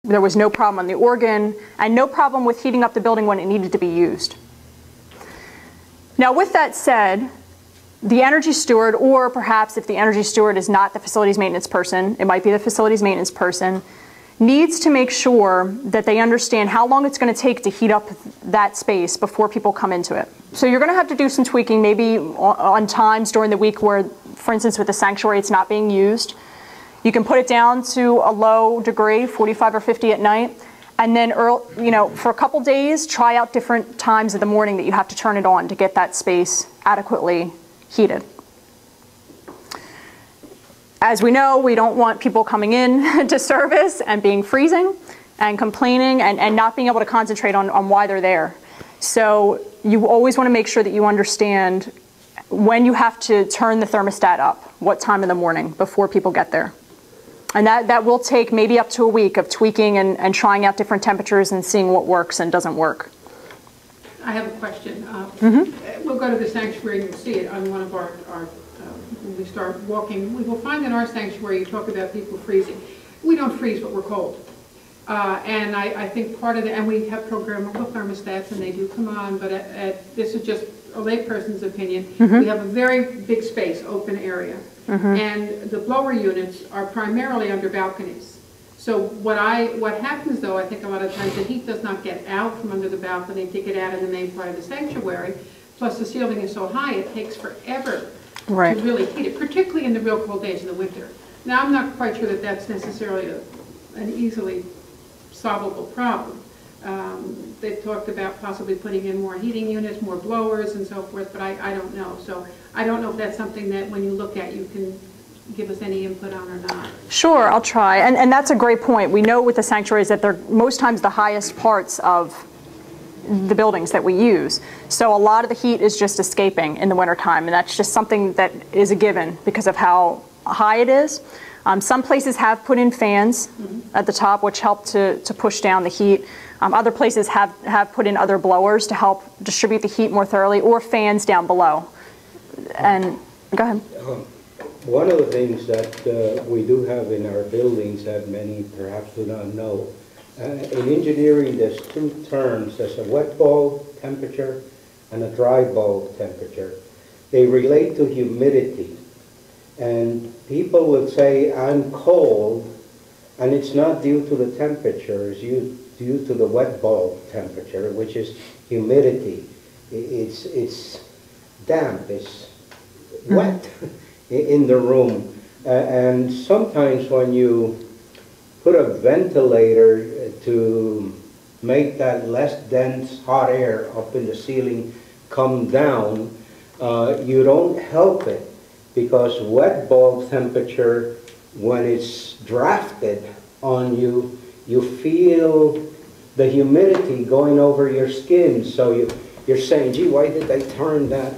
There was no problem on the organ, and no problem with heating up the building when it needed to be used. Now, with that said, the energy steward, or perhaps if the energy steward is not the facilities maintenance person, it might be the facilities maintenance person, needs to make sure that they understand how long it's going to take to heat up that space before people come into it. So you're going to have to do some tweaking, maybe on times during the week where, for instance, with the sanctuary, it's not being used. You can put it down to a low degree, 45 or 50 at night, and then for a couple days, try out different times of the morning that you have to turn it on to get that space adequately heated. As we know, we don't want people coming in to service and being freezing and complaining and not being able to concentrate on why they're there. So you always want to make sure that you understand when you have to turn the thermostat up, what time in the morning before people get there. And that will take maybe up to a week of tweaking and trying out different temperatures and seeing what works and doesn't work. I have a question. We'll go to the sanctuary and you'll see it on one of our when we start walking. We will find in our sanctuary, you talk about people freezing. We don't freeze, but we're cold. And I think part of the, and we have programmable thermostats and they do come on, but this is just a layperson's opinion. We have a very big space, open area. And the blower units are primarily under balconies. So what happens though, I think a lot of times the heat does not get out from under the balcony to get out of the main part of the sanctuary. Plus the ceiling is so high, it takes forever to really heat it, particularly in the real cold days in the winter. Now I'm not quite sure that that's necessarily an easily solvable problem. They've talked about possibly putting in more heating units, more blowers and so forth, but I don't know. So I don't know if that's something that when you look at you can give us any input on or not. Sure, I'll try. And that's a great point. We know with the sanctuaries that they're most times the highest parts of the buildings that we use. So a lot of the heat is just escaping in the wintertime, and that's just something that is a given because of how high it is. Some places have put in fans at the top, which help to push down the heat. Other places have put in other blowers to help distribute the heat more thoroughly, or fans down below. And go ahead. One of the things that we do have in our buildings that many perhaps do not know, in engineering there's two terms. There's a wet bulb temperature and a dry bulb temperature. They relate to humidity. And people will say, I'm cold, and it's not due to the temperature, it's due to the wet bulb temperature, which is humidity. It's damp, it's wet in the room. And sometimes when you put a ventilator to make that less dense hot air up in the ceiling come down, you don't help it. Because wet bulb temperature, when it's drafted on you, you feel the humidity going over your skin. So you're saying, gee, why did they turn that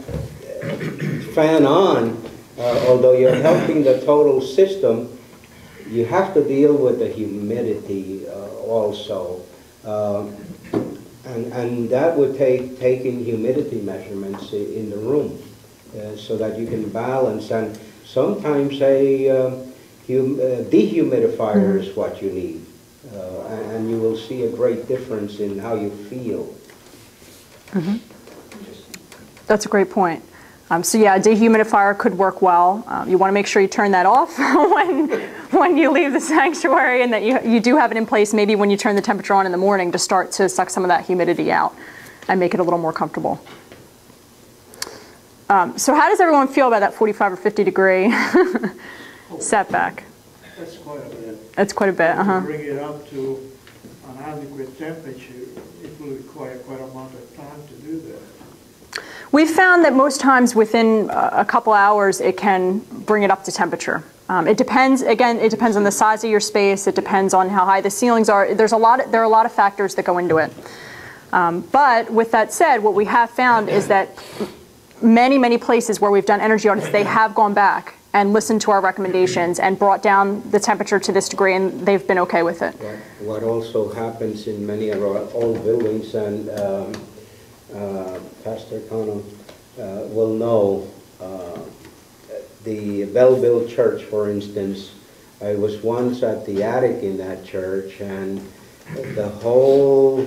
fan on? Although you're helping the total system, you have to deal with the humidity also. And that would take taking humidity measurements in the room. So that you can balance, and sometimes a dehumidifier is what you need, and you will see a great difference in how you feel. That's a great point. So yeah, a dehumidifier could work well. You want to make sure you turn that off when you leave the sanctuary, and that you do have it in place maybe when you turn the temperature on in the morning to start to suck some of that humidity out and make it a little more comfortable. So how does everyone feel about that 45 or 50 degree setback? That's quite a bit. That's quite a bit, To bring it up to an adequate temperature, it will require quite a amount of time to do that. We've found that most times within a couple hours it can bring it up to temperature. It depends, again, it depends on the size of your space, it depends on how high the ceilings are. There are a lot of factors that go into it. But with that said, what we have found is that many places where we've done energy audits, they have gone back and listened to our recommendations and brought down the temperature to this degree, and they've been okay with it. What also happens in many of our old buildings, and Pastor Connell will know, the Belleville Church, for instance, I was once at the attic in that church, and the whole,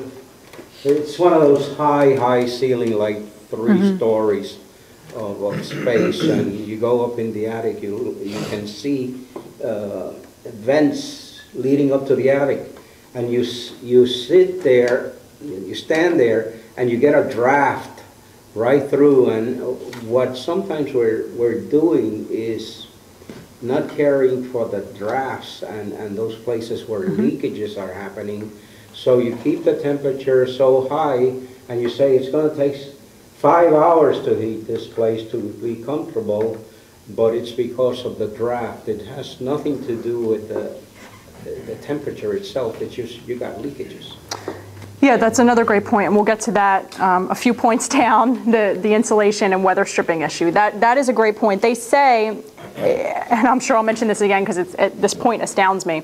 it's one of those high ceiling, like 3 stories of space, and you go up in the attic, you can see vents leading up to the attic, and you sit there, you stand there, and you get a draft right through. And what sometimes we're doing is not caring for the drafts and those places where leakages are happening. So you keep the temperature so high, and you say it's going to take 5 hours to heat this place to be comfortable, but it's because of the draft. It has nothing to do with the temperature itself. It's just you got leakages. Yeah, that's another great point, and we'll get to that a few points down, the insulation and weather stripping issue. That is a great point. They say, and I'm sure I'll mention this again because at this point astounds me,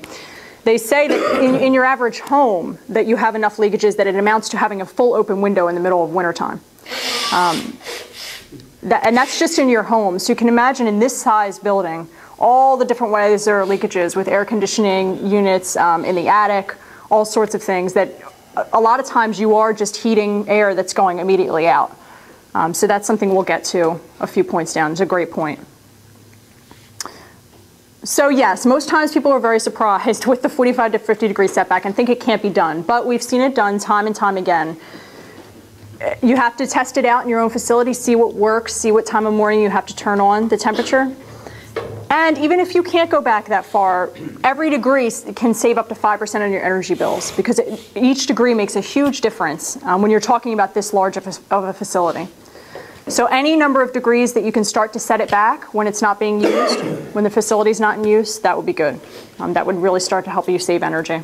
they say that in your average home that you have enough leakages that it amounts to having a full open window in the middle of wintertime. And that's just in your home. So you can imagine in this size building, all the different ways there are leakages with air conditioning units in the attic, all sorts of things that a lot of times you are just heating air that's going immediately out. So that's something we'll get to a few points down. It's a great point. So yes, most times people are very surprised with the 45 to 50 degree setback and think it can't be done, but we've seen it done time and time again. You have to test it out in your own facility, see what works, see what time of morning you have to turn on the temperature. And even if you can't go back that far, every degree can save up to 5% on your energy bills, because each degree makes a huge difference when you're talking about this large of a facility. So any number of degrees that you can start to set it back when it's not being used, when the facility's not in use, that would be good. That would really start to help you save energy.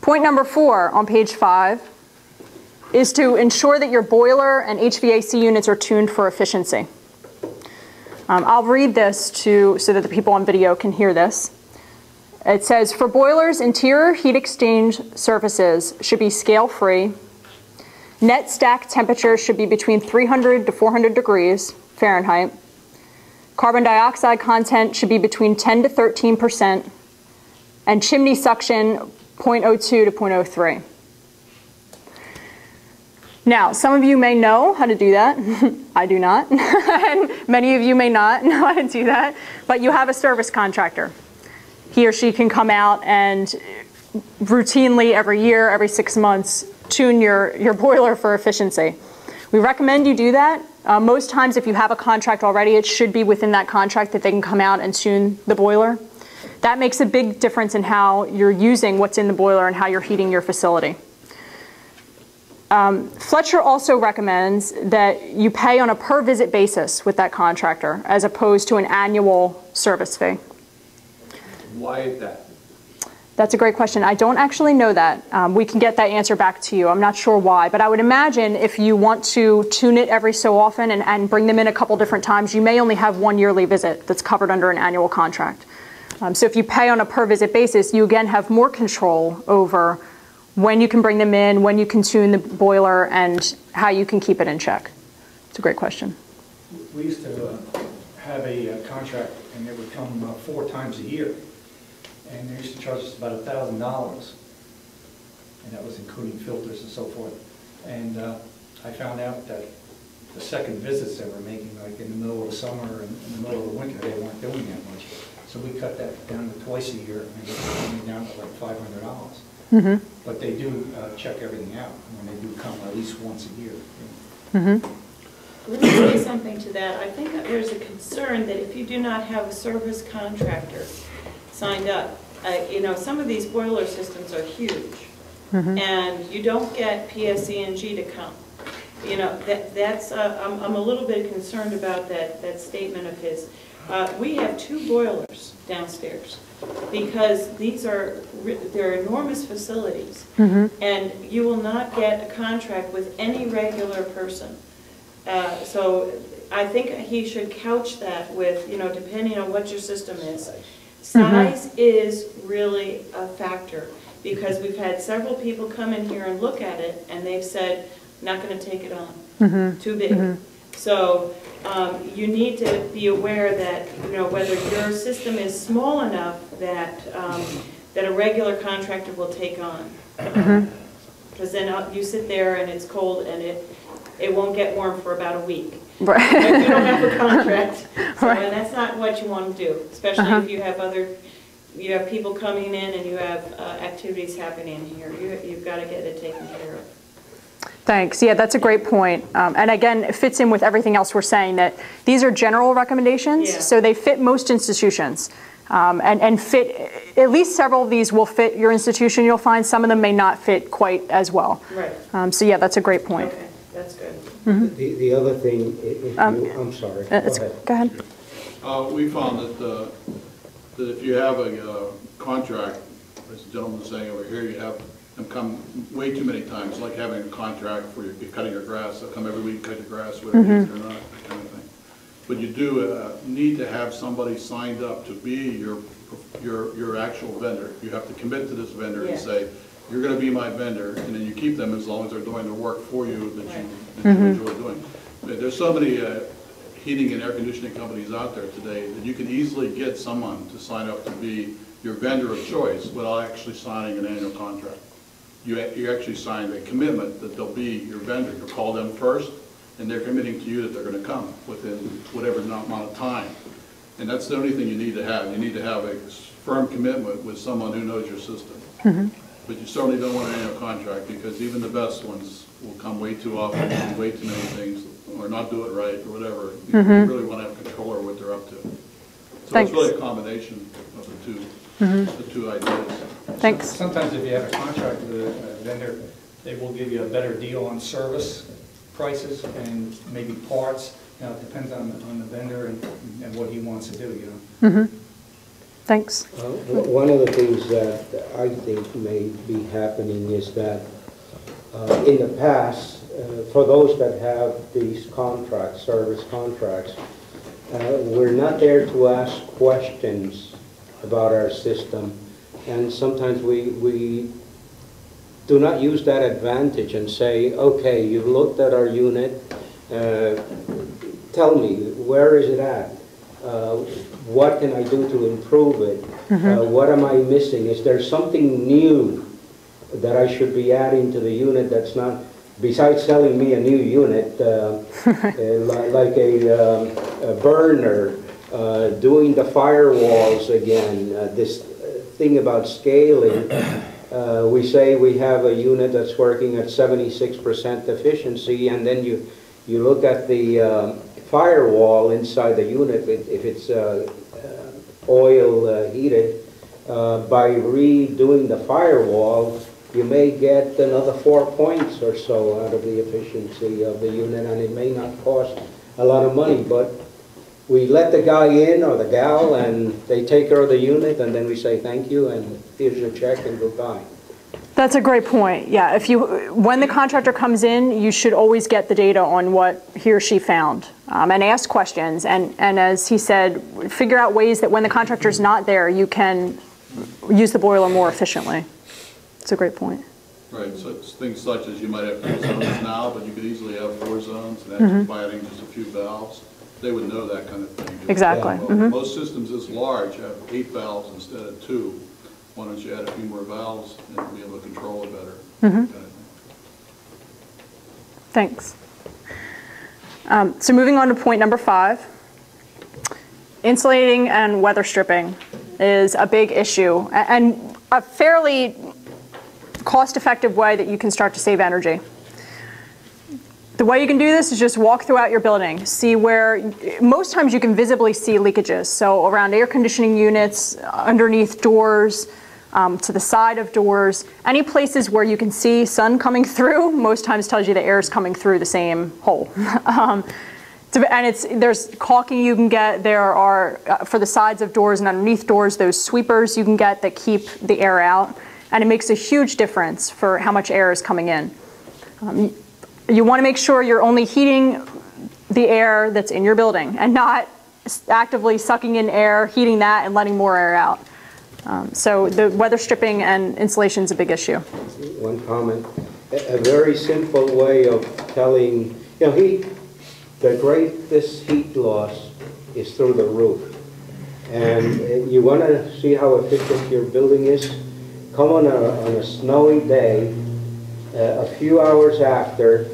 Point number 4 on page 5 is to ensure that your boiler and HVAC units are tuned for efficiency. I'll read this so that the people on video can hear this. It says, for boilers, interior heat exchange surfaces should be scale-free. Net stack temperature should be between 300 to 400 degrees Fahrenheit. Carbon dioxide content should be between 10 to 13%. And chimney suction 0.02 to 0.03. Now, some of you may know how to do that. I do not. And many of you may not know how to do that. But you have a service contractor. He or she can come out and routinely every year, every 6 months, tune your boiler for efficiency. We recommend you do that. Most times if you have a contract already, it should be within that contract that they can come out and tune the boiler. That makes a big difference in how you're using what's in the boiler and how you're heating your facility. Fletcher also recommends that you pay on a per visit basis with that contractor as opposed to an annual service fee. Why is that? That's a great question. I don't actually know that. We can get that answer back to you. I'm not sure why, but I would imagine if you want to tune it every so often and bring them in a couple different times, you may only have one yearly visit that's covered under an annual contract. So if you pay on a per visit basis, you again have more control over when you can bring them in, when you can tune the boiler, and how you can keep it in check. It's a great question. We used to have a contract, and it would come 4 times a year. And they used to charge us about $1,000, and that was including filters and so forth. And I found out that the second visits they were making, like in the middle of the summer and in the middle of the winter, they weren't doing that much. So we cut that down to twice a year, and it's coming down to like $500. Mm-hmm. But they do check everything out when they do come at least once a year. Mm-hmm. Let me say something to that. I think that there's a concern that if you do not have a service contractor signed up, you know, some of these boiler systems are huge, mm-hmm. and you don't get PSE&G to come. You know, I'm a little bit concerned about that statement of his. We have 2 boilers downstairs because they're enormous facilities, mm-hmm. and you will not get a contract with any regular person. So I think he should couch that with, you know, depending on what your system is. Size mm-hmm. is really a factor, because we've had several people come in here and look at it, and they've said, not going to take it on, mm-hmm. too big. Mm-hmm. So you need to be aware that, whether your system is small enough that, that a regular contractor will take on. Because then you sit there and it's cold and it won't get warm for about a week. Right. If you don't have a contract. So, Right. and that's not what you want to do, especially if you have people coming in and you have activities happening here. You've got to get it taken care of. Thanks. Yeah, that's a great point. And again, it fits in with everything else we're saying, that these are general recommendations, Yeah. so they fit most institutions. And fit, at least several of these will fit your institution. You'll find some of them may not fit quite as well. Right. So yeah, that's a great point. Okay, that's good. The other thing, I'm sorry, go ahead. Go ahead. We found that if you have a contract, as the gentleman was saying over here, you have them come way too many times, like having a contract for you're cutting your grass. They'll come every week, cut your grass, whether it is or not, that kind of thing. But you do need to have somebody signed up to be your actual vendor. You have to commit to this vendor and say, you're going to be my vendor, and then you keep them as long as they're doing the work for you that you enjoy doing. But there's so many heating and air conditioning companies out there today that you can easily get someone to sign up to be your vendor of choice without actually signing an annual contract. You actually sign a commitment that they'll be your vendor. You'll call them first, and they're committing to you that they're going to come within whatever amount of time. And that's the only thing you need to have. You need to have a firm commitment with someone who knows your system. But you certainly don't want an annual contract, because even the best ones will come way too often and way too many things, or not do it right, or whatever. You really want to have control over what they're up to. So Thanks. it's really a combination of the two ideas. Thanks. Sometimes if you have a contract with a vendor, they will give you a better deal on service prices and maybe parts. It depends on the vendor and what he wants to do, Thanks. One of the things that I think may be happening is that in the past, for those that have these contracts, service contracts, we're not there to ask questions about our system, and sometimes we do not use that advantage and say, okay, you've looked at our unit, tell me, where is it at? What can I do to improve it? What am I missing? Is there something new that I should be adding to the unit that's not, besides selling me a new unit, like a burner, doing the firewalls again, this thing about scaling. We say we have a unit that's working at 76% efficiency, and then you look at the firewall inside the unit, if it's oil heated, by redoing the firewall, you may get another 4 points or so out of the efficiency of the unit, and it may not cost a lot of money, but we let the guy in or the gal and they take care of the unit, and then we say thank you and here's your check and goodbye. That's a great point. Yeah, when the contractor comes in, you should always get the data on what he or she found and ask questions. And as he said, figure out ways that when the contractor's not there, you can use the boiler more efficiently. It's a great point. Right, so it's things such as you might have 2 zones now, but you could easily have 4 zones, and that's by adding just a few valves. They would know that kind of thing. Exactly. Well, most systems this large have 8 valves instead of 2. Why don't you add a few more valves and be able to control it better? Kind of thing. Thanks. So moving on to point number 5, insulating and weather stripping is a big issue and a fairly cost-effective way that you can start to save energy. The way you can do this is just walk throughout your building, see where, most times you can visibly see leakages. So around air conditioning units, underneath doors, to the side of doors, any places where you can see sun coming through, most times tells you the air is coming through the same hole. And there's caulking you can get. There are, for the sides of doors and underneath doors, those sweepers you can get that keep the air out. And it makes a huge difference for how much air is coming in. You want to make sure you're only heating the air that's in your building and not actively sucking in air, heating that, and letting more air out. So the weather stripping and insulation is a big issue. One comment. A very simple way of telling, the greatest heat loss is through the roof. And you want to see how efficient your building is? Come on a snowy day, a few hours after,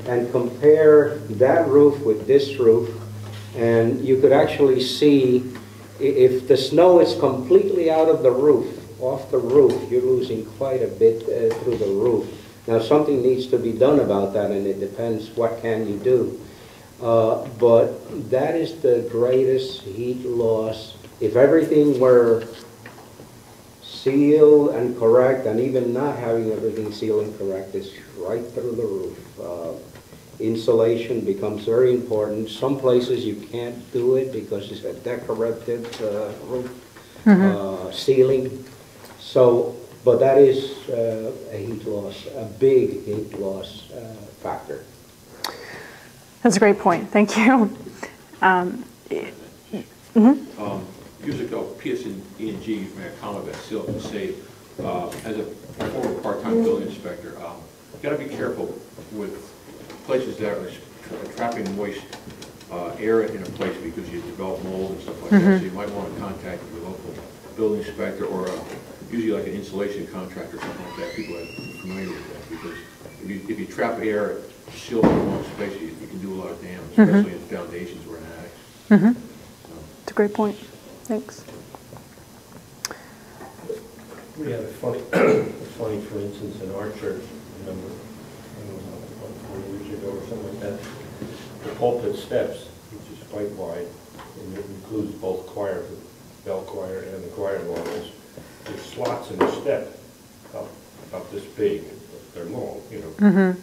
and compare that roof with this roof, and you could actually see if the snow is completely out of the roof, off the roof, you're losing quite a bit through the roof. Now something needs to be done about that, and it depends what can you do. But that is the greatest heat loss. If everything were sealed and correct, and even not having everything sealed and correct, is right through the roof. Insulation becomes very important. Some places you can't do it because it's a decorative roof ceiling. So, but that is a heat loss, a big heat loss factor. That's a great point. Thank you. Years ago, PS&E made a comment about seal and save. As a former part-time building inspector, you got to be careful with places that are trapping moist air in a place because you develop mold and stuff like that. So you might want to contact your local building inspector or usually like an insulation contractor or something like that. People are familiar with that because if you trap air sealed in the wrong space, you can do a lot of damage, especially in foundations or in attics. That's a great point. Thanks. We had a funny, for instance, in our church, remember, I don't know, 4 years ago or something like that, the pulpit steps, which is quite wide, and it includes both choir, the bell choir and the choir levels. There's slots in the step, about this big, but they're long, you know.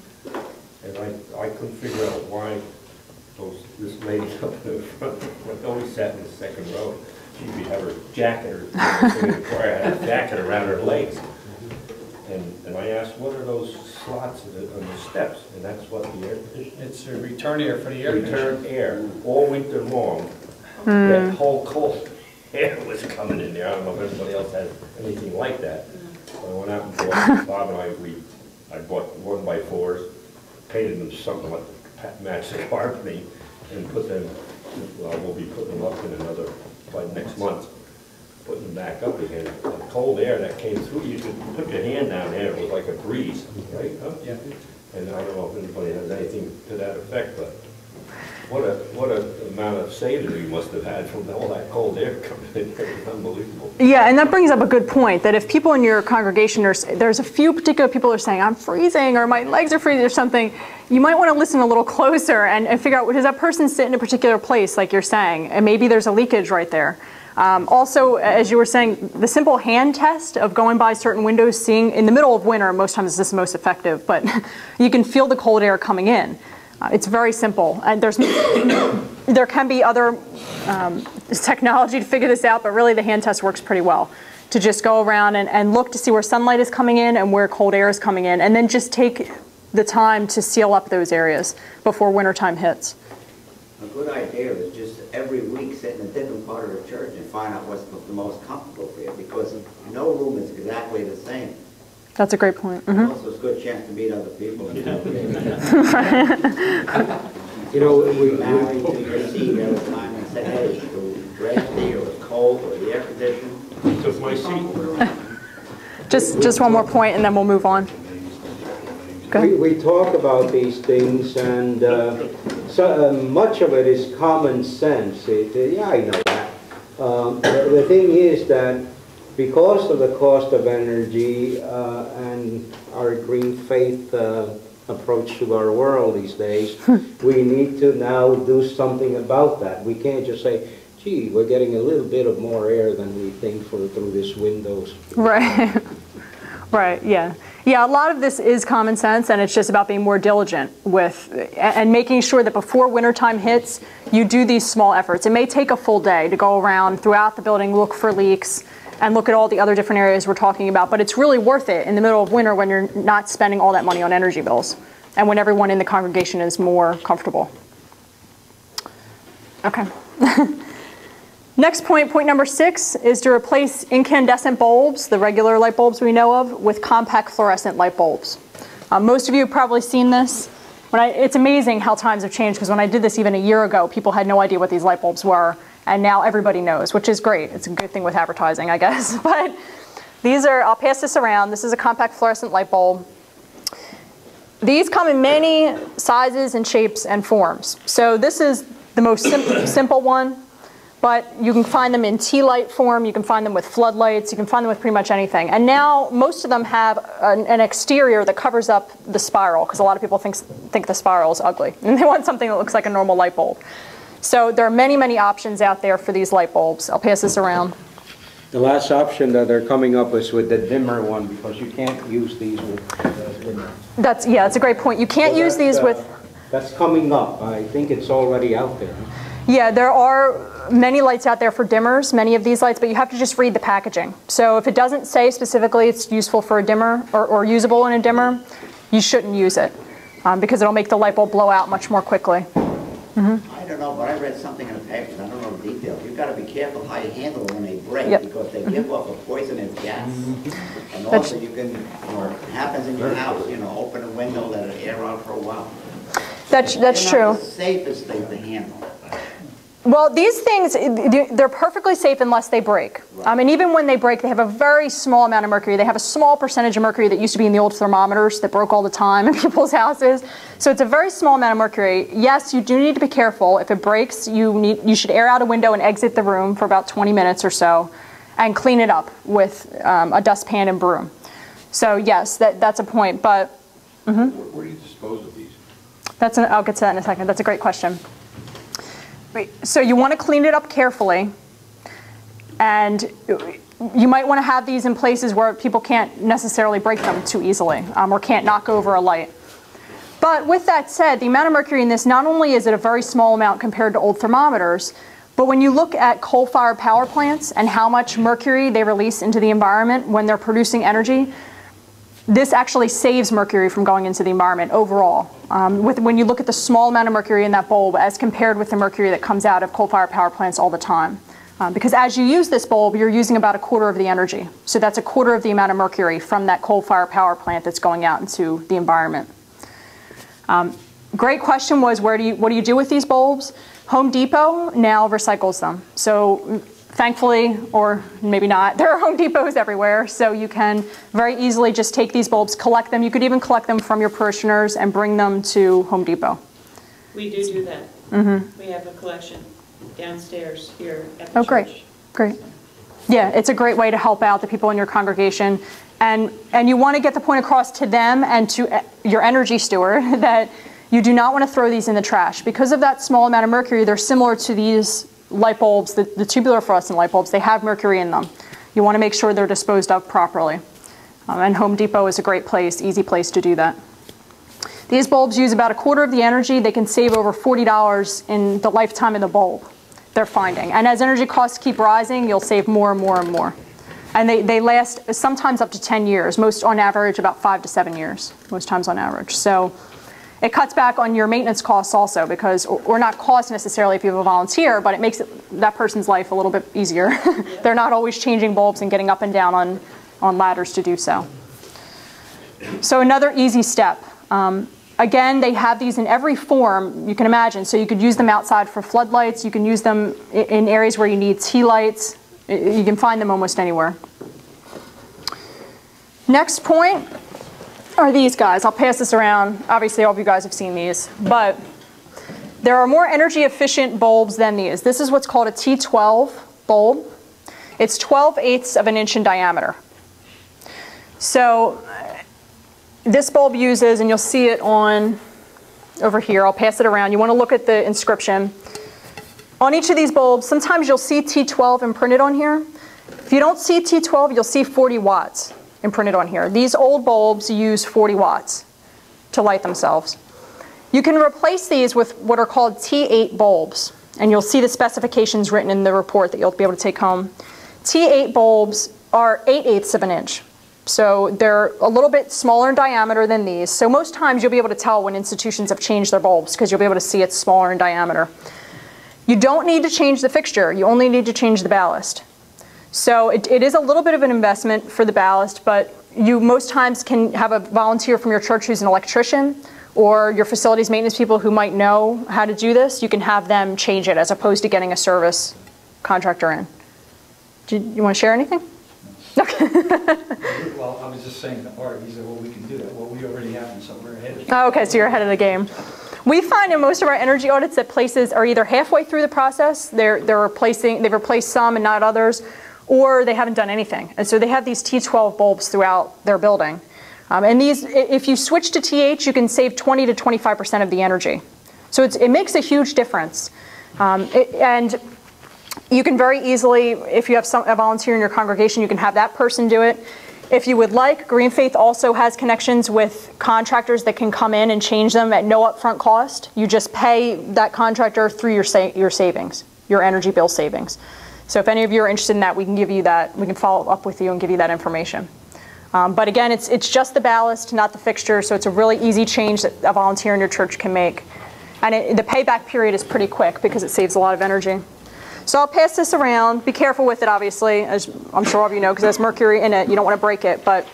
And I couldn't figure out why this lady up in the front always sat in the second row. She'd have her jacket, or the choir had a jacket around her legs. And I asked, what are those slots on the steps? And that's what the air conditioning. It's a return air for the air Return air all winter long. That whole cold air was coming in there. I don't know if anybody else has anything like that. So I went out and bought, Bob and I bought 1x4s, painted them something like to match the carpeting, and put them. Well, we'll be putting them up in another. By next month, putting them back up again. The cold air that came through, you could put your hand down there, it was like a breeze, right? Huh? Yeah. And I don't know if anybody has anything to that effect, but what a amount of savings we must have had from all that cold air coming in there. It was unbelievable. Yeah, and that brings up a good point, that if people in your congregation there's a few particular people who are saying, I'm freezing, or my legs are freezing, or something, you might want to listen a little closer and figure out, does that person sit in a particular place, like you're saying, and maybe there's a leakage right there. Also, as you were saying, the simple hand test of going by certain windows, seeing in the middle of winter, most times this is most effective, but you can feel the cold air coming in. It's very simple, and there can be other technology to figure this out, but really the hand test works pretty well. To just go around and look to see where sunlight is coming in and where cold air is coming in, and then just take the time to seal up those areas before wintertime hits. A good idea is just every week sit in a different part of the church and find out what's the most comfortable for you, because no room is exactly the same. That's a great point. Also, it's a good chance to meet other people. And You know, we married to your seat every time and say, hey, it was drafty, or it was cold, or the air conditioning. Took my seat. Just one more point, and then we'll move on. We talk about these things, and much of it is common sense. Yeah, I know that. The thing is that because of the cost of energy and our green faith approach to our world these days, we need to now do something about that. We can't just say, gee, we're getting a little bit of more air than we think through this windows. Right. Right, yeah. Yeah, a lot of this is common sense, and it's just about being more diligent with and making sure that before wintertime hits, you do these small efforts. It may take a full day to go around throughout the building, look for leaks, and look at all the other different areas we're talking about, but it's really worth it in the middle of winter when you're not spending all that money on energy bills and when everyone in the congregation is more comfortable. Okay. Next point, point number 6, is to replace incandescent bulbs, the regular light bulbs we know of, with compact fluorescent light bulbs. Most of you have probably seen this. It's amazing how times have changed, because when I did this even a year ago, people had no idea what these light bulbs were, and now everybody knows, which is great. It's a good thing with advertising, I guess. But these are, I'll pass this around. This is a compact fluorescent light bulb. These come in many sizes and shapes and forms. So this is the most simple one, but you can find them in tea light form, you can find them with floodlights, you can find them with pretty much anything. And now most of them have an exterior that covers up the spiral, because a lot of people think the spiral is ugly, and they want something that looks like a normal light bulb. So there are many, many options out there for these light bulbs. I'll pass this around. The last option that they're coming up is with the dimmer one, because you can't use these with dimmer. That's a great point. You can't use these with... That's coming up. I think it's already out there. Yeah, there are many lights out there for dimmers, many of these lights, but you have to just read the packaging. So if it doesn't say specifically it's useful for a dimmer or usable in a dimmer, you shouldn't use it, because it'll make the light bulb blow out much more quickly. I don't know, but I read something in the papers, I don't know the details. You've got to be careful how you handle them when they break, because they give off a poisonous gas. And also you can, or it happens in your house, open a window, let it air out for a while. That's They're true. not the safest thing to handle. Well, these things, they're perfectly safe unless they break. And even when they break, they have a very small amount of mercury. They have a small percentage of mercury that used to be in the old thermometers that broke all the time in people's houses. So it's a very small amount of mercury. Yes, you do need to be careful. If it breaks, you should air out a window and exit the room for about 20 minutes or so and clean it up with a dustpan and broom. So yes, that's a point. But Where do you dispose of these? I'll get to that in a second. That's a great question. So you want to clean it up carefully, and you might want to have these in places where people can't necessarily break them too easily, or can't knock over a light. But with that said, the amount of mercury in this, not only is it a very small amount compared to old thermometers, but when you look at coal-fired power plants and how much mercury they release into the environment when they're producing energy, this actually saves mercury from going into the environment overall. When you look at the small amount of mercury in that bulb as compared with the mercury that comes out of coal-fired power plants all the time. Because as you use this bulb, you're using about 1/4 of the energy. So that's 1/4 of the amount of mercury from that coal-fired power plant that's going out into the environment. Great question was, what do you do with these bulbs? Home Depot now recycles them. So thankfully, or maybe not, there are Home Depots everywhere, so you can very easily just take these bulbs, collect them. You could even collect them from your parishioners and bring them to Home Depot. We do that. We have a collection downstairs here at the church. Great, great. Yeah, it's a great way to help out the people in your congregation. And you want to get the point across to them and to your energy steward that you do not want to throw these in the trash. Because of that small amount of mercury, they're similar to these light bulbs, the tubular fluorescent light bulbs. They have mercury in them. You want to make sure they're disposed of properly. And Home Depot is a great place, easy place to do that. These bulbs use about 1/4 of the energy. They can save over $40 in the lifetime of the bulb, they're finding. And as energy costs keep rising, you'll save more and more and more. And they last sometimes up to 10 years, most on average about 5 to 7 years, most times on average. So it cuts back on your maintenance costs also, because, or not cost necessarily if you have a volunteer, but it makes that person's life a little bit easier. They're not always changing bulbs and getting up and down on ladders to do so. So another easy step. Again, they have these in every form you can imagine. So you could use them outside for floodlights. You can use them in areas where you need tea lights. You can find them almost anywhere. Next point are these guys. I'll pass this around. Obviously, all of you guys have seen these. But there are more energy efficient bulbs than these. This is what's called a T12 bulb. It's 12/8 of an inch in diameter. So this bulb uses, and you'll see it on over here, I'll pass it around. You want to look at the inscription. On each of these bulbs, sometimes you'll see T12 imprinted on here. If you don't see T12, you'll see 40 watts imprinted on here. These old bulbs use 40 watts to light themselves. You can replace these with what are called T8 bulbs, and you'll see the specifications written in the report that you'll be able to take home. T8 bulbs are 8/8 of an inch. So they're a little bit smaller in diameter than these. So most times you'll be able to tell when institutions have changed their bulbs, because you'll be able to see it's smaller in diameter. You don't need to change the fixture. You only need to change the ballast. So it is a little bit of an investment for the ballast, but you most times can have a volunteer from your church who's an electrician, or your facilities maintenance people who might know how to do this, you can have them change it as opposed to getting a service contractor in. Do you want to share anything? Okay. Well, I was just saying to Art, he said, well, we can do that. Well, we already have them, so we're ahead of you. Oh, okay, so you're ahead of the game. We find in most of our energy audits that places are either halfway through the process, they've replaced some and not others, or they haven't done anything. And so they have these T12 bulbs throughout their building. And these, if you switch to TH, you can save 20 to 25% of the energy. So it makes a huge difference. And you can very easily, if you have a volunteer in your congregation, you can have that person do it. If you would like, Greenfaith also has connections with contractors that can come in and change them at no upfront cost. You just pay that contractor through your savings, your energy bill savings. So if any of you are interested in that, we can give you that. We can follow up with you and give you that information. But again, it's just the ballast, not the fixture, so it's a really easy change that a volunteer in your church can make. And the payback period is pretty quick because it saves a lot of energy. So I'll pass this around. Be careful with it, obviously, as I'm sure all of you know, because there's mercury in it. You don't want to break it. But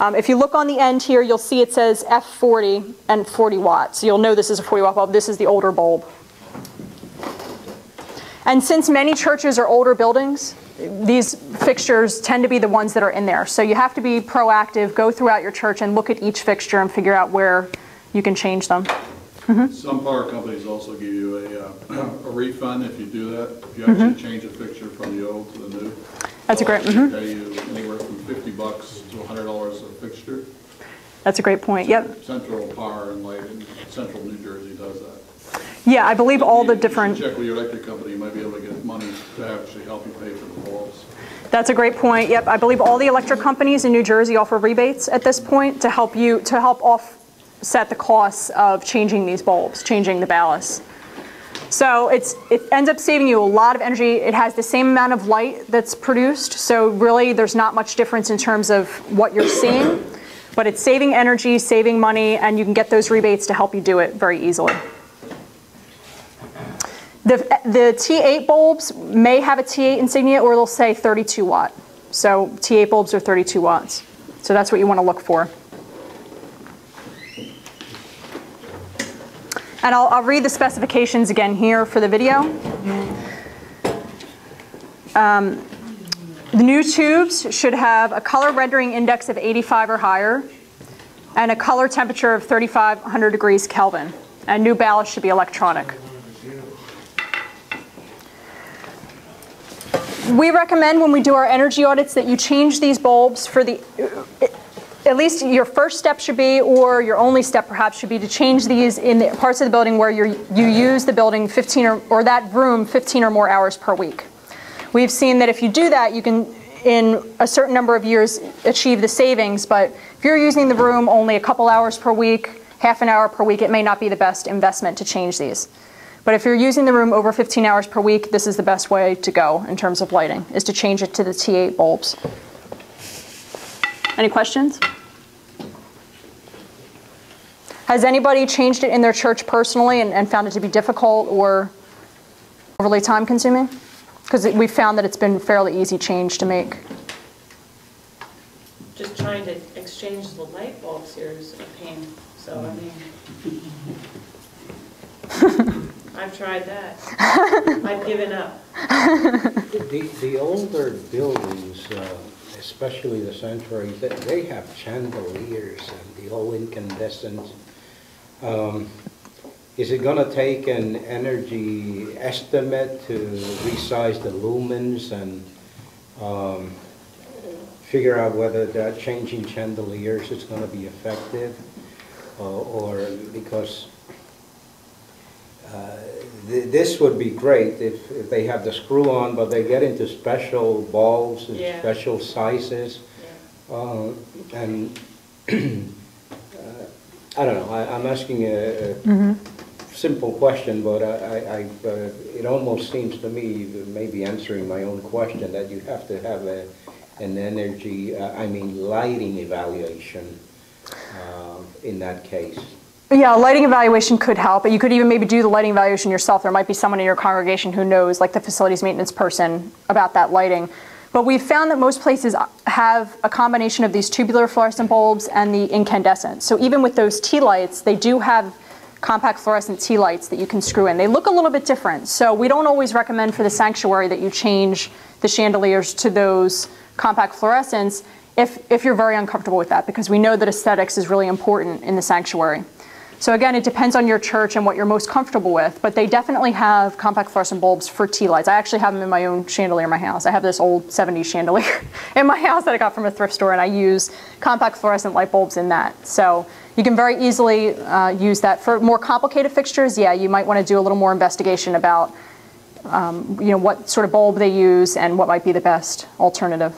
if you look on the end here, you'll see it says F40 and 40 watts. So you'll know this is a 40 watt bulb. This is the older bulb. And since many churches are older buildings, these fixtures tend to be the ones that are in there. So you have to be proactive, go throughout your church and look at each fixture and figure out where you can change them. Mm-hmm. Some power companies also give you a refund if you do that. If you actually change a fixture from the old to the new. That's a great. Pay you anywhere from $50 to $100 a fixture. That's a great point. Yep. Central Power and Light in Central New Jersey does that. Yeah, I believe all the different. Check with your electric company. You might be able to get money to actually help you pay for the bulbs. That's a great point. Yep, I believe all the electric companies in New Jersey offer rebates at this point to help offset the costs of changing these bulbs, changing the ballast. So it ends up saving you a lot of energy. It has the same amount of light that's produced, so really there's not much difference in terms of what you're seeing, but it's saving energy, saving money, and you can get those rebates to help you do it very easily. The T8 bulbs may have a T8 insignia, or they'll say 32 watt. So T8 bulbs are 32 watts. So that's what you want to look for. And I'll read the specifications again here for the video. The new tubes should have a color rendering index of 85 or higher and a color temperature of 3,500 degrees Kelvin. And new ballast should be electronic. We recommend when we do our energy audits that you change these bulbs for at least your first step should be, or your only step perhaps should be, to change these in the parts of the building where you use the building 15 or that room 15 or more hours per week. We've seen that if you do that, you can, in a certain number of years, achieve the savings, but if you're using the room only a couple hours per week, half an hour per week, it may not be the best investment to change these. But if you're using the room over 15 hours per week, this is the best way to go in terms of lighting, is to change it to the T8 bulbs. Any questions? Has anybody changed it in their church personally and found it to be difficult or overly time consuming? Because we've found that it's been a fairly easy change to make. Just trying to exchange the light bulbs here is a pain, so I mean, I've tried that. I've given up. The older buildings, especially the sanctuaries, they have chandeliers and the whole incandescent. Is it going to take an energy estimate to resize the lumens and figure out whether that changing chandeliers is going to be effective? Or because this would be great if they have the screw on, but they get into special bulbs and special sizes. And I don't know, I'm asking a simple question, but it almost seems to me, maybe answering my own question, that you have to have an energy, lighting evaluation in that case. Yeah, a lighting evaluation could help, but you could even maybe do the lighting evaluation yourself. There might be someone in your congregation who knows, like the facilities maintenance person, about that lighting. But we've found that most places have a combination of these tubular fluorescent bulbs and the incandescent. So even with those tea lights, they do have compact fluorescent tea lights that you can screw in. They look a little bit different. So we don't always recommend for the sanctuary that you change the chandeliers to those compact fluorescents if you're very uncomfortable with that, because we know that aesthetics is really important in the sanctuary. So again, it depends on your church and what you're most comfortable with, but they definitely have compact fluorescent bulbs for tea lights. I actually have them in my own chandelier in my house. I have this old 70s chandelier in my house that I got from a thrift store, and I use compact fluorescent light bulbs in that. So you can very easily use that. For more complicated fixtures, yeah, you might want to do a little more investigation about what sort of bulb they use and what might be the best alternative.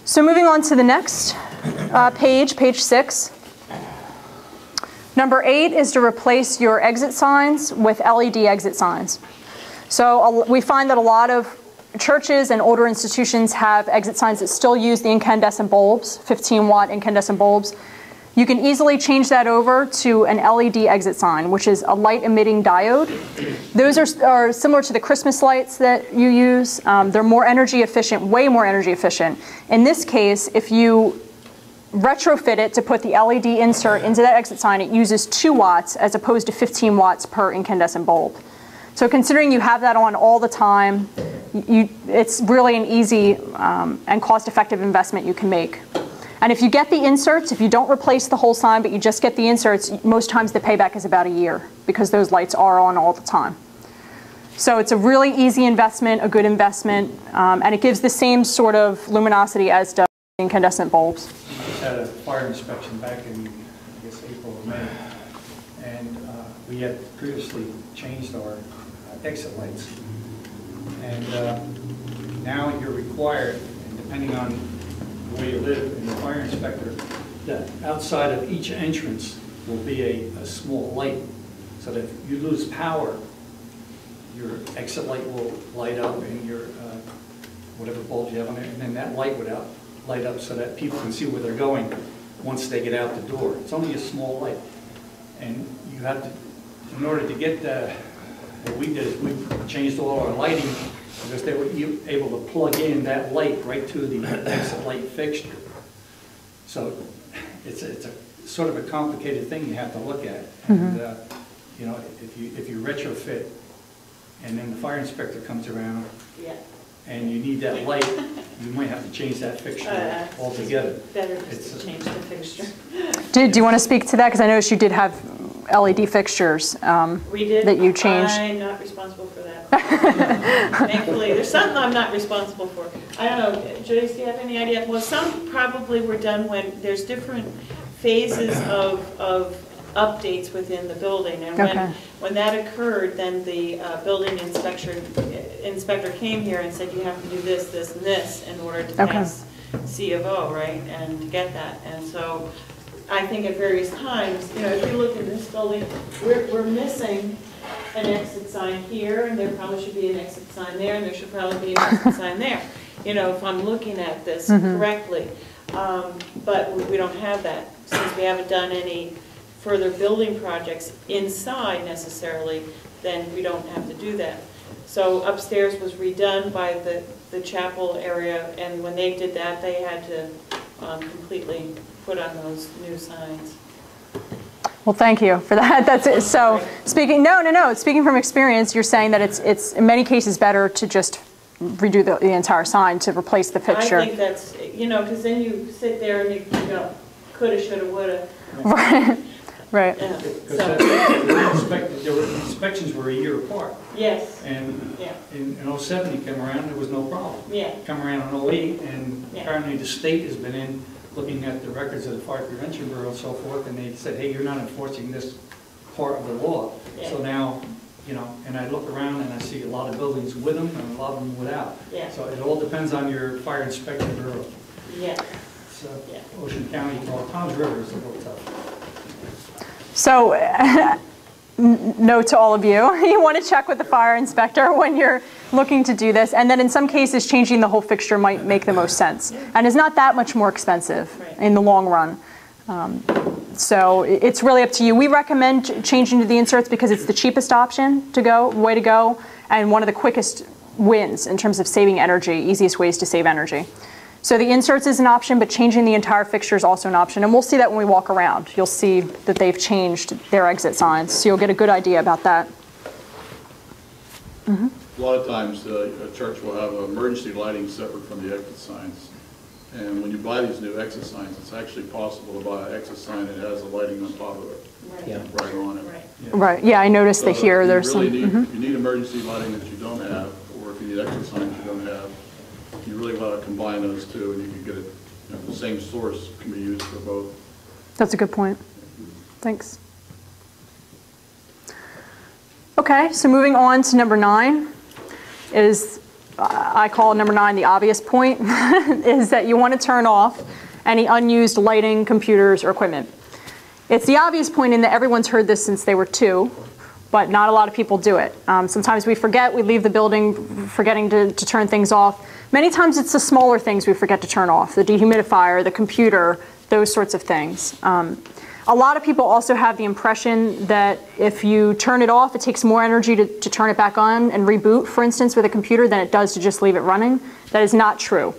So moving on to the next page 6. Number 8 is to replace your exit signs with LED exit signs. So we find that a lot of churches and older institutions have exit signs that still use the incandescent bulbs, 15-watt incandescent bulbs. You can easily change that over to an LED exit sign, which is a light-emitting diode. Those are similar to the Christmas lights that you use. They're more energy efficient, way more energy efficient. In this case, if you retrofit it to put the LED insert into that exit sign, it uses 2 watts as opposed to 15 watts per incandescent bulb. So considering you have that on all the time, it's really an easy and cost-effective investment you can make. And if you get the inserts, if you don't replace the whole sign, but you just get the inserts, most times the payback is about a year because those lights are on all the time. So it's a really easy investment, a good investment, and it gives the same sort of luminosity as does incandescent bulbs. We just had a fire inspection back in, I guess, April or May, and we had previously changed our exit lights. And now you're required, and depending on the way you live and the fire inspector, that outside of each entrance will be a small light, so that if you lose power, your exit light will light up and your whatever bulbs you have on there, and then that light would light up so that people can see where they're going once they get out the door. It's only a small light, and you have to, in order to get what we did is we changed all our lighting because they were able to plug in that light right to the exit light fixture. So it's a sort of a complicated thing you have to look at. And if you retrofit, and then the fire inspector comes around, and you need that light, you might have to change that fixture altogether. Better just to change the fixture. Do you want to speak to that? Because I noticed you did have LED fixtures we did. That you changed. I'm not responsible for that. Thankfully, there's some I'm not responsible for. I don't know, Joyce, do you have any idea? Well, some probably were done when there's different phases of updates within the building, and when that occurred, then the building inspector came here and said you have to do this, this, and this in order to pass C of O, right, and to get that. And so I think at various times, if you look in this building, we're missing an exit sign here, and there probably should be an exit sign there, and there should probably be an exit sign there, if I'm looking at this correctly. But we don't have that since we haven't done any further building projects inside necessarily, then we don't have to do that. So upstairs was redone by the chapel area, and when they did that, they had to completely put on those new signs. Well, thank you for that. That's it. So speaking from experience, you're saying that it's in many cases better to just redo the entire sign to replace the fixture. I think that's, because then you sit there and you go, coulda, shoulda, woulda. Right. Right. Yeah. The inspections were a year apart. Yes. And in 07 he came around, there was no problem. Yeah. Come around in 08, and apparently the state has been in looking at the records of the Fire Prevention Bureau and so forth, and they said, hey, you're not enforcing this part of the law. Yeah. So now, and I look around and I see a lot of buildings with them and a lot of them without. Yeah. So it all depends on your Fire Inspection Bureau. Yeah. So Ocean County, Tom's River is a little tough. So, note to all of you, you want to check with the fire inspector when you're looking to do this, and then in some cases changing the whole fixture might make the most sense, and is not that much more expensive in the long run. So it's really up to you. We recommend changing to the inserts because it's the cheapest option way to go, and one of the quickest wins in terms of saving energy, easiest ways to save energy. So the inserts is an option, but changing the entire fixture is also an option. And we'll see that when we walk around. You'll see that they've changed their exit signs. So you'll get a good idea about that. A lot of times a church will have emergency lighting separate from the exit signs. And when you buy these new exit signs, it's actually possible to buy an exit sign that has the lighting on top of it. Yeah. Right on it. Right. Yeah, I noticed that here there's some. If you need emergency lighting that you don't have, or if you need exit signs you don't have, you really want to combine those two, and you can get it, the same source can be used for both. That's a good point. Thanks. Okay, so moving on to number 9 is, I call number 9 the obvious point, is that you want to turn off any unused lighting, computers, or equipment. It's the obvious point in that everyone's heard this since they were 2, but not a lot of people do it. Sometimes we forget, we leave the building forgetting to turn things off. Many times it's the smaller things we forget to turn off, the dehumidifier, the computer, those sorts of things. A lot of people also have the impression that if you turn it off, it takes more energy to turn it back on and reboot, for instance, with a computer than it does to just leave it running. That is not true.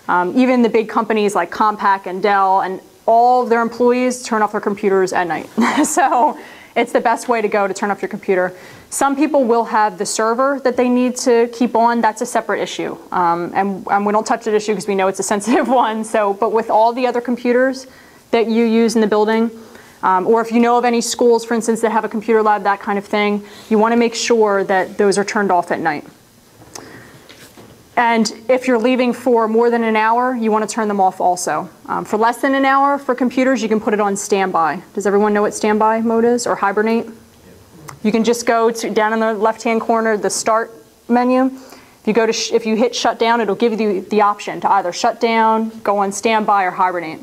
Even the big companies like Compaq and Dell and all of their employees turn off their computers at night. So it's the best way to go to turn off your computer. Some people will have the server that they need to keep on. That's a separate issue. And we don't touch that issue because we know it's a sensitive one. So, but with all the other computers that you use in the building, or if you know of any schools, for instance, that have a computer lab, that kind of thing, you want to make sure that those are turned off at night. And if you're leaving for more than an hour, you want to turn them off also. For less than an hour for computers, you can put it on standby. Does everyone know what standby mode is, or hibernate? You can just go to down in the left-hand corner, the start menu. If you hit shut down, it'll give you the option to either shut down, go on standby, or hibernate.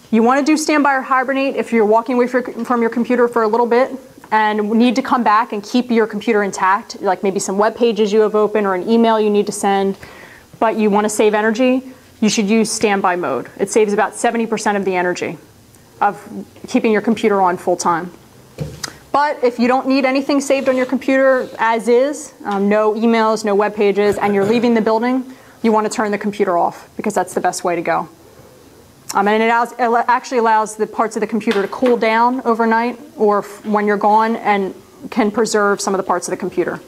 You want to do standby or hibernate if you're walking away from your computer for a little bit and need to come back and keep your computer intact, like maybe some web pages you have open or an email you need to send, but you want to save energy, you should use standby mode. It saves about 70% of the energy of keeping your computer on full time. But if you don't need anything saved on your computer as is, no emails, no web pages, and you're leaving the building, you want to turn the computer off because that's the best way to go. And it actually allows the parts of the computer to cool down overnight or when you're gone, and can preserve some of the parts of the computer.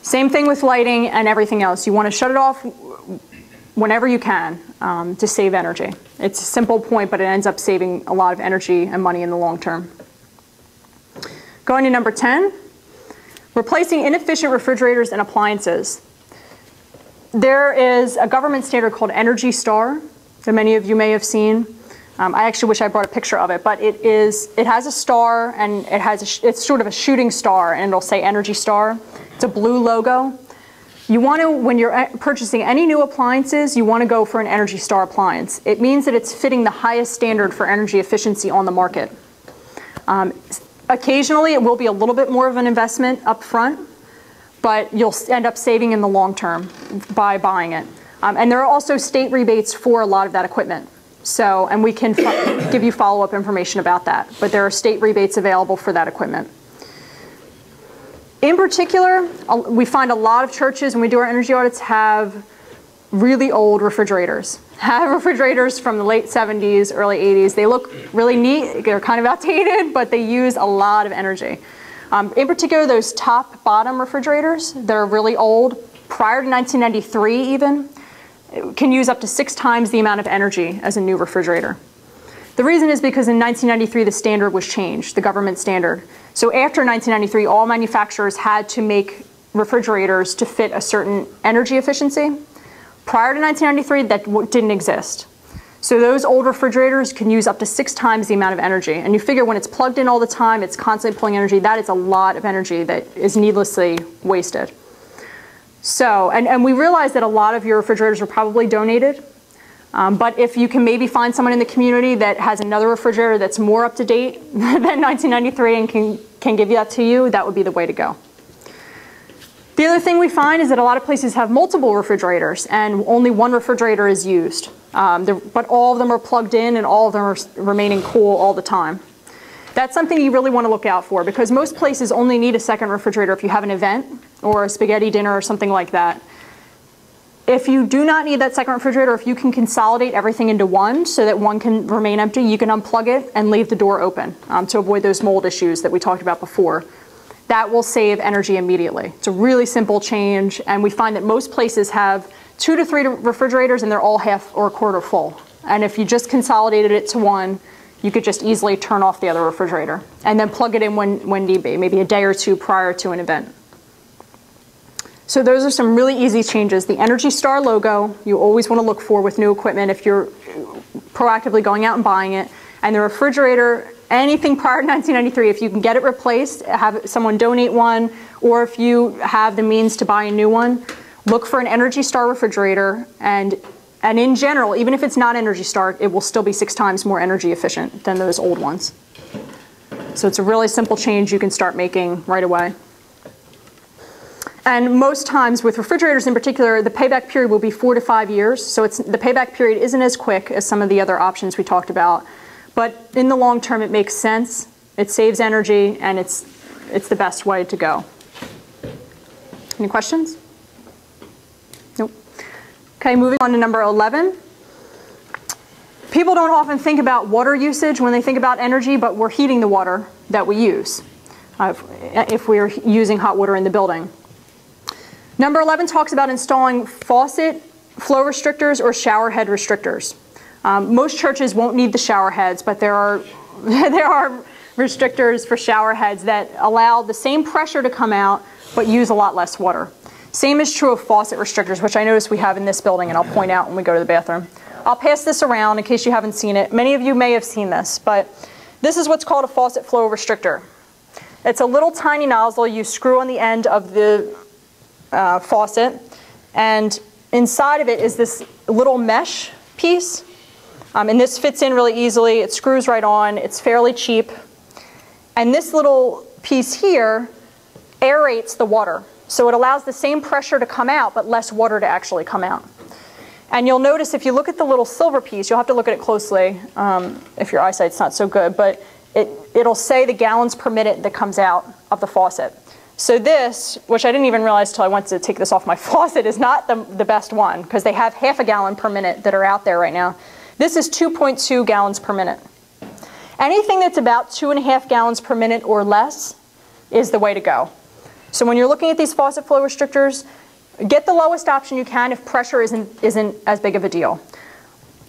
Same thing with lighting and everything else. You want to shut it off whenever you can to save energy. It's a simple point, but it ends up saving a lot of energy and money in the long term. Going to number 10, replacing inefficient refrigerators and appliances. There is a government standard called Energy Star that many of you may have seen. I actually wish I brought a picture of it, but it has a star, and it's sort of a shooting star, and it'll say Energy Star. It's a blue logo. You want to, when you're purchasing any new appliances, you want to go for an Energy Star appliance. It means that it's fitting the highest standard for energy efficiency on the market. Occasionally, it will be a little bit more of an investment up front, but you'll end up saving in the long term by buying it. And there are also state rebates for a lot of that equipment. So, and we can give you follow-up information about that. But there are state rebates available for that equipment. In particular, we find a lot of churches, when we do our energy audits, have really old refrigerators. Have refrigerators from the late 70s, early 80s. They look really neat. They're kind of outdated, but they use a lot of energy. In particular, those top-bottom refrigerators that are really old, prior to 1993 even, can use up to 6 times the amount of energy as a new refrigerator. The reason is because in 1993 the standard was changed, the government standard. So after 1993, all manufacturers had to make refrigerators to fit a certain energy efficiency. Prior to 1993, that didn't exist. So those old refrigerators can use up to 6 times the amount of energy. And you figure when it's plugged in all the time, it's constantly pulling energy, that is a lot of energy that is needlessly wasted. So, and we realize that a lot of your refrigerators are probably donated, but if you can maybe find someone in the community that has another refrigerator that's more up to date than 1993 and can give that to you, that would be the way to go. The other thing we find is that a lot of places have multiple refrigerators and only one refrigerator is used, but all of them are plugged in and all of them are remaining cool all the time. That's something you really want to look out for because most places only need a second refrigerator if you have an event or a spaghetti dinner or something like that. If you do not need that second refrigerator, if you can consolidate everything into one so that one can remain empty, you can unplug it and leave the door open to avoid those mold issues that we talked about before. That will save energy immediately. It's a really simple change, and we find that most places have 2 to 3 refrigerators and they're all half or a quarter full. And if you just consolidated it to one, you could just easily turn off the other refrigerator and then plug it in when need be, maybe a day or two prior to an event. So those are some really easy changes. The Energy Star logo, you always want to look for with new equipment if you're proactively going out and buying it. And the refrigerator, anything prior to 1993, if you can get it replaced, have someone donate one, or if you have the means to buy a new one, look for an Energy Star refrigerator. And in general, even if it's not Energy Star, it will still be 6 times more energy efficient than those old ones. So it's a really simple change you can start making right away. And most times with refrigerators in particular, the payback period will be 4 to 5 years. So the payback period isn't as quick as some of the other options we talked about. But in the long term, it makes sense. It saves energy, and it's the best way to go. Any questions? Nope. Okay, moving on to number 11. People don't often think about water usage when they think about energy, but we're heating the water that we use if we're using hot water in the building. Number 11 talks about installing faucet flow restrictors or shower head restrictors. Most churches won't need the shower heads, but there are restrictors for shower heads that allow the same pressure to come out but use a lot less water. Same is true of faucet restrictors, which I notice we have in this building, and I'll point out when we go to the bathroom. I'll pass this around in case you haven't seen it. Many of you may have seen this, but this is what's called a faucet flow restrictor. It's a little tiny nozzle you screw on the end of the faucet, and inside of it is this little mesh piece, and this fits in really easily. It screws right on. It's fairly cheap, and this little piece here aerates the water, so it allows the same pressure to come out but less water to actually come out. And you'll notice if you look at the little silver piece, you'll have to look at it closely if your eyesight's not so good, but it'll say the gallons per minute that comes out of the faucet. So this, which I didn't even realize until I went to take this off my faucet, is not the best one, because they have half a gallon per minute that are out there right now. This is 2.2 gallons per minute. Anything that's about 2.5 gallons per minute or less is the way to go. So when you're looking at these faucet flow restrictors, get the lowest option you can if pressure isn't as big of a deal.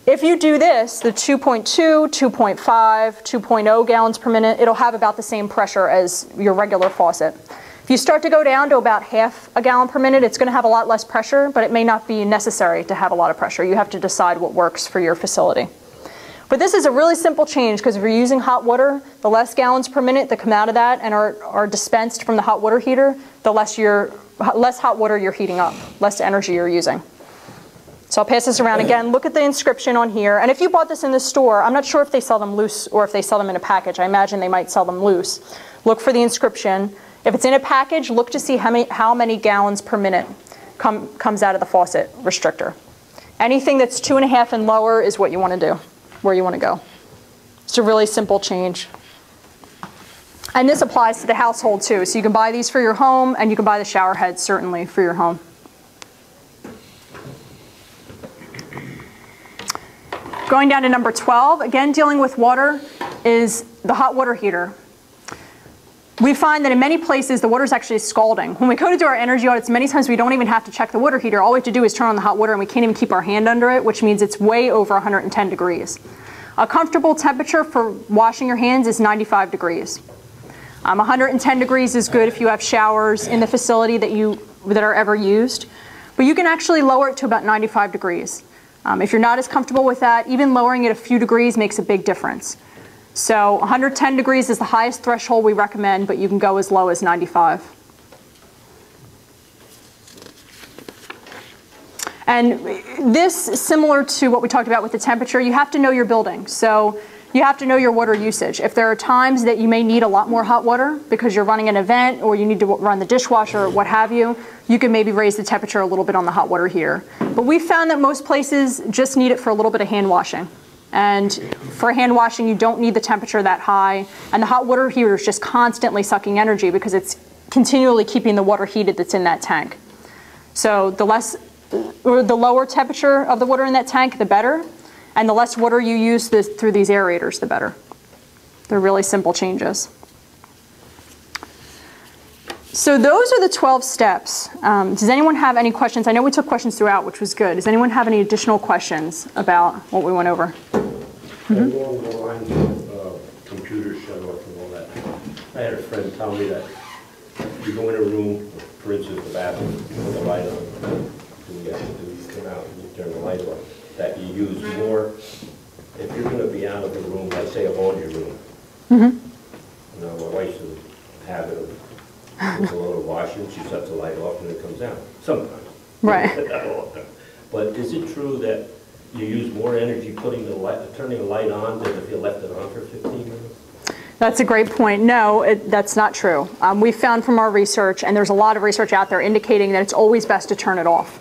If you do this, the 2.2, 2.5, 2.0 gallons per minute, it'll have about the same pressure as your regular faucet. If you start to go down to about half a gallon per minute, it's going to have a lot less pressure, but it may not be necessary to have a lot of pressure. You have to decide what works for your facility. But this is a really simple change, because if you're using hot water, the less gallons per minute that come out of that and are dispensed from the hot water heater, the less hot water you're heating up, less energy you're using. So I'll pass this around again. Look at the inscription on here. And if you bought this in the store, I'm not sure if they sell them loose or if they sell them in a package. I imagine they might sell them loose. Look for the inscription. If it's in a package, look to see how many gallons per minute comes out of the faucet restrictor. Anything that's 2.5 and lower is what you want to do, where you want to go. It's a really simple change. And this applies to the household too. So you can buy these for your home, and you can buy the shower heads certainly for your home. Going down to number 12, again dealing with water, is the hot water heater. We find that in many places the water is actually scalding. When we go to do our energy audits, many times we don't even have to check the water heater. All we have to do is turn on the hot water, and we can't even keep our hand under it, which means it's way over 110 degrees. A comfortable temperature for washing your hands is 95 degrees. 110 degrees is good if you have showers in the facility that are ever used. But you can actually lower it to about 95 degrees. If you're not as comfortable with that, even lowering it a few degrees makes a big difference. So 110 degrees is the highest threshold we recommend, but you can go as low as 95. And this, similar to what we talked about with the temperature, you have to know your building. So you have to know your water usage. If there are times that you may need a lot more hot water because you're running an event or you need to run the dishwasher or what have you, you can maybe raise the temperature a little bit on the hot water heater. But we found that most places just need it for a little bit of hand washing. And for hand washing, you don't need the temperature that high. And the hot water heater is just constantly sucking energy because it's continually keeping the water heated that's in that tank. So the lower temperature of the water in that tank, the better, and the less water you use through these aerators, the better. They're really simple changes. So those are the 12 steps. Does anyone have any questions? I know we took questions throughout, which was good. Does anyone have any additional questions about what we went over? And along the lines of computers shut off and all that, I had a friend tell me that you go in a room, for instance, the bathroom, you put the light on, and you have to do, you come out and you turn the light on, that you use more, if you're going to be out of the room, let's say a laundry room. You know, my wife's in the habit of there's a little washing, she shuts the light off and it comes down, sometimes. Right. Not all the time. But is it true that you use more energy putting the light, turning the light on than if you left it on for 15 minutes? That's a great point. No, that's not true. We found from our research, and there's a lot of research out there indicating that it's always best to turn it off.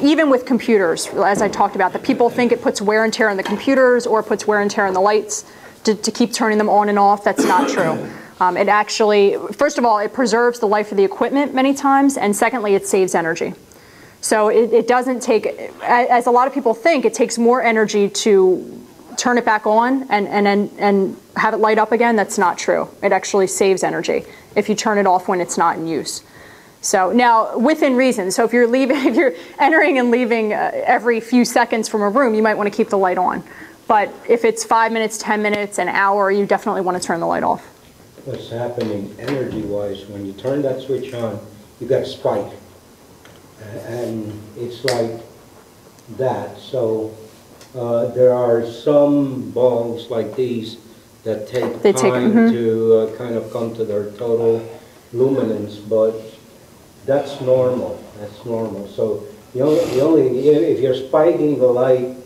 Even with computers, as I talked about, the people think it puts wear and tear on the computers or it puts wear and tear on the lights to keep turning them on and off. That's not true. It actually, first of all, it preserves the life of the equipment many times, and secondly, it saves energy. So it doesn't take, as a lot of people think, it takes more energy to turn it back on and have it light up again. That's not true. It actually saves energy if you turn it off when it's not in use. So now, within reason, so if you're entering and leaving every few seconds from a room, you might want to keep the light on. But if it's 5 minutes, 10 minutes, an hour, you definitely want to turn the light off. What's happening energy-wise, when you turn that switch on, you got a spike. And it's like that. So there are some bulbs like these that take time to kind of come to their total luminance, but that's normal. That's normal. So the only if you're spiking the light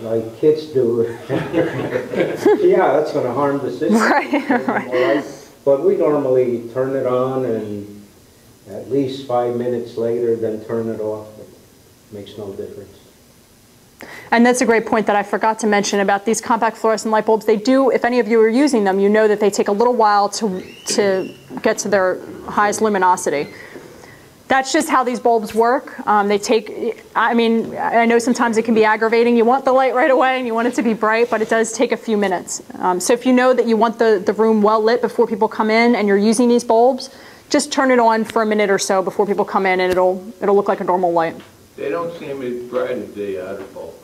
like kids do, yeah, that's going to harm the system. Right. But we normally turn it on and at least 5 minutes later, then turn it off. It makes no difference. And that's a great point that I forgot to mention about these compact fluorescent light bulbs. They do, if any of you are using them, you know that they take a little while to get to their highest luminosity. That's just how these bulbs work. They take, I mean, I know sometimes it can be aggravating. You want the light right away and you want it to be bright, but it does take a few minutes. So if you know that you want the room well lit before people come in and you're using these bulbs, just turn it on for a minute or so before people come in and it'll look like a normal light. They don't seem as bright as the other bulbs.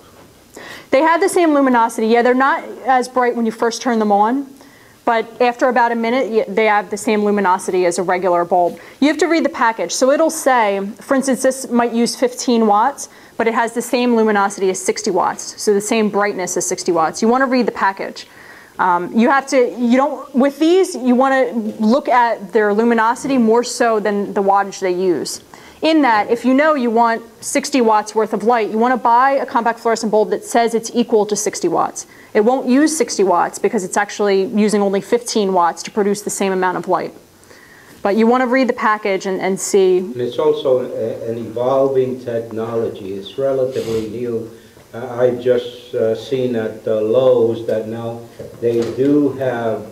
They have the same luminosity. Yeah, they're not as bright when you first turn them on, but after about a minute, they have the same luminosity as a regular bulb. You have to read the package. So it'll say, for instance, this might use 15 watts, but it has the same luminosity as 60 watts. So the same brightness as 60 watts. You want to read the package. With these, you want to look at their luminosity more so than the wattage they use. In that, if you know you want 60 watts worth of light, you want to buy a compact fluorescent bulb that says it's equal to 60 watts. It won't use 60 watts because it's actually using only 15 watts to produce the same amount of light. But you want to read the package and see. And it's also an evolving technology. It's relatively new. I've just seen at Lowe's that now they do have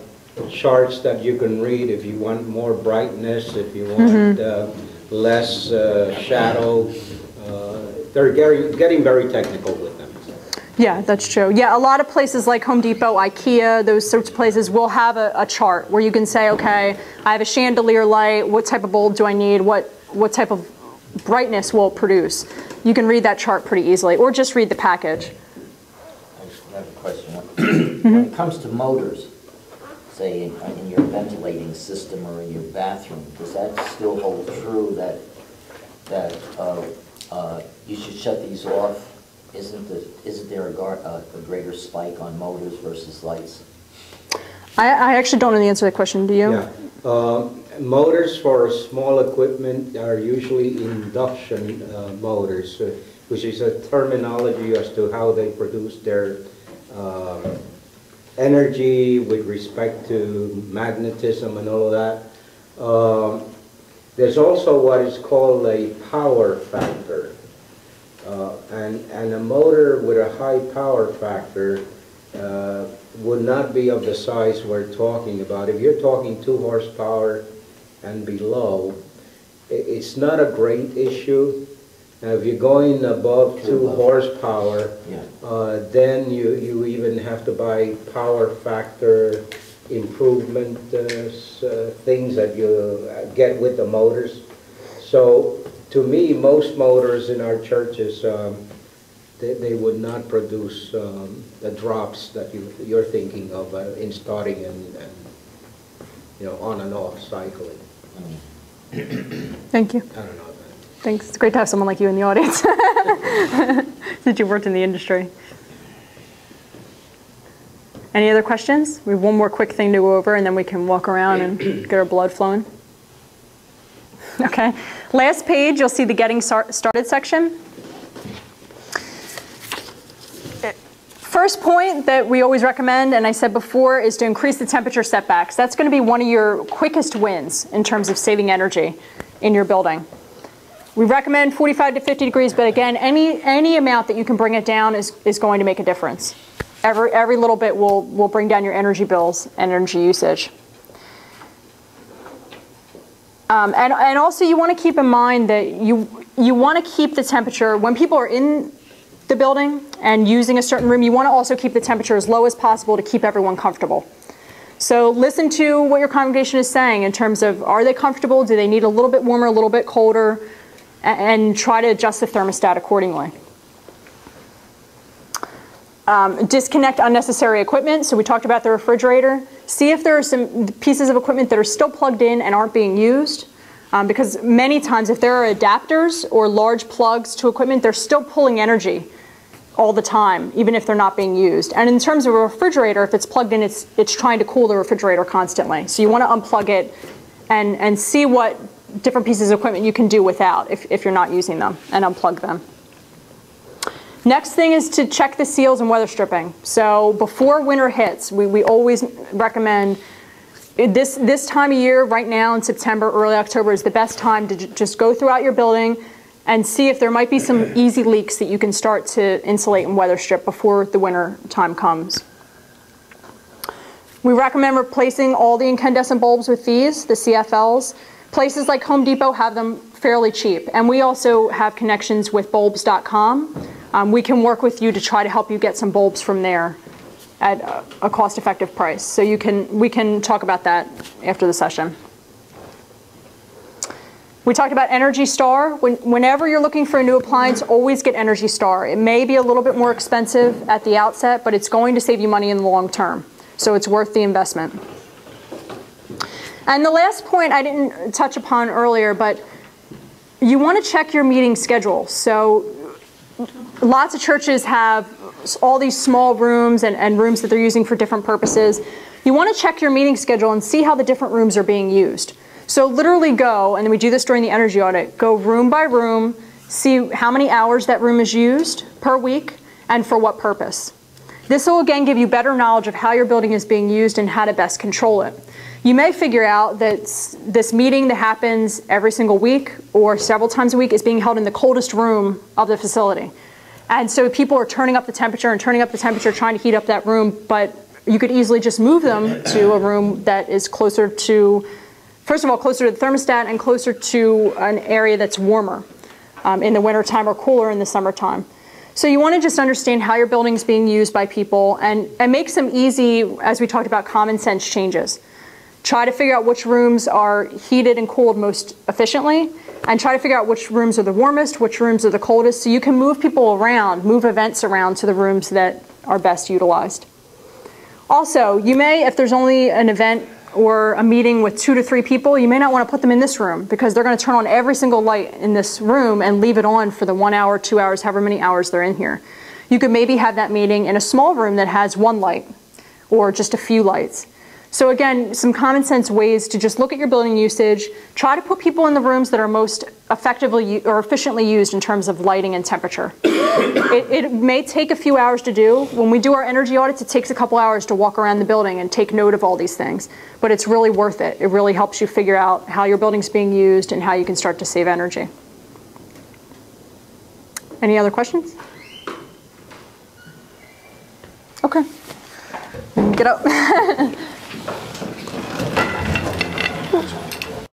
charts that you can read if you want more brightness, if you want less shadow. They're getting very technical with them. Yeah, that's true. Yeah, a lot of places like Home Depot, IKEA, those sorts of places will have a chart where you can say, okay, I have a chandelier light, what type of bulb do I need, what type of brightness will it produce. You can read that chart pretty easily, or just read the package. I have a question. When it comes to motors, say in your ventilating system or in your bathroom, does that still hold true that you should shut these off? Isn't there a greater spike on motors versus lights? I actually don't know the answer to that question. Do you? Yeah. Motors for small equipment are usually induction motors, which is a terminology as to how they produce their energy with respect to magnetism and all of that. There's also what is called a power factor. And a motor with a high power factor would not be of the size we're talking about. If you're talking 2 horsepower, and below, it's not a great issue. Now, if you're going above 2 horsepower, then you even have to buy power factor improvement things that you get with the motors. So to me, most motors in our churches, they would not produce the drops that you're thinking of in starting and on and off cycling. Thank you. I don't know. Thanks. It's great to have someone like you in the audience since you've worked in the industry. Any other questions? We have one more quick thing to go over, and then we can walk around and get our blood flowing. Okay. Last page, you'll see the Getting Started section. First point that we always recommend, and I said before, is to increase the temperature setbacks. That's going to be one of your quickest wins in terms of saving energy in your building. We recommend 45 to 50 degrees, but again, any amount that you can bring it down is going to make a difference. Every little bit will bring down your energy bills and energy usage. And also you want to keep in mind that you want to keep the temperature, when people are in the building and using a certain room, you want to also keep the temperature as low as possible to keep everyone comfortable. So listen to what your congregation is saying in terms of, are they comfortable? Do they need a little bit warmer, a little bit colder? And try to adjust the thermostat accordingly. Disconnect unnecessary equipment. So we talked about the refrigerator. See if there are some pieces of equipment that are still plugged in and aren't being used. Because many times if there are adapters or large plugs to equipment, they're still pulling energy all the time, even if they're not being used. And in terms of a refrigerator, if it's plugged in, it's trying to cool the refrigerator constantly. So you want to unplug it and see what different pieces of equipment you can do without if you're not using them, and unplug them. Next thing is to check the seals and weather stripping. So before winter hits, we always recommend, this time of year, right now in September, early October, is the best time to just go throughout your building and see if there might be some easy leaks that you can start to insulate and weather strip before the winter time comes. We recommend replacing all the incandescent bulbs with these, the CFLs. Places like Home Depot have them fairly cheap. And we also have connections with bulbs.com. We can work with you to try to help you get some bulbs from there at a cost-effective price. So we can talk about that after the session. We talked about Energy Star. Whenever you're looking for a new appliance, always get Energy Star. It may be a little bit more expensive at the outset, but it's going to save you money in the long term. So it's worth the investment. And the last point I didn't touch upon earlier, but you want to check your meeting schedule. So lots of churches have all these small rooms and rooms that they're using for different purposes. You want to check your meeting schedule and see how the different rooms are being used. So literally go, and we do this during the energy audit, go room by room, see how many hours that room is used per week and for what purpose. This will again give you better knowledge of how your building is being used and how to best control it. You may figure out that this meeting that happens every single week or several times a week is being held in the coldest room of the facility. And so people are turning up the temperature and turning up the temperature trying to heat up that room, but you could easily just move them to a room that is closer to, first of all, closer to the thermostat and closer to an area that's warmer in the wintertime or cooler in the summertime. So you want to just understand how your building is being used by people and make some easy, as we talked about, common sense changes. Try to figure out which rooms are heated and cooled most efficiently, and try to figure out which rooms are the warmest, which rooms are the coldest, so you can move people around, move events around to the rooms that are best utilized. Also, you may, if there's only an event or a meeting with 2 to 3 people, you may not want to put them in this room because they're going to turn on every single light in this room and leave it on for the 1 hour, 2 hours, however many hours they're in here. You could maybe have that meeting in a small room that has 1 light or just a few lights. So again, some common sense ways to just look at your building usage, try to put people in the rooms that are most effectively or efficiently used in terms of lighting and temperature. It may take a few hours to do. When we do our energy audits, it takes a couple hours to walk around the building and take note of all these things. But it's really worth it. It really helps you figure out how your building's being used and how you can start to save energy. Any other questions? Okay. Get up.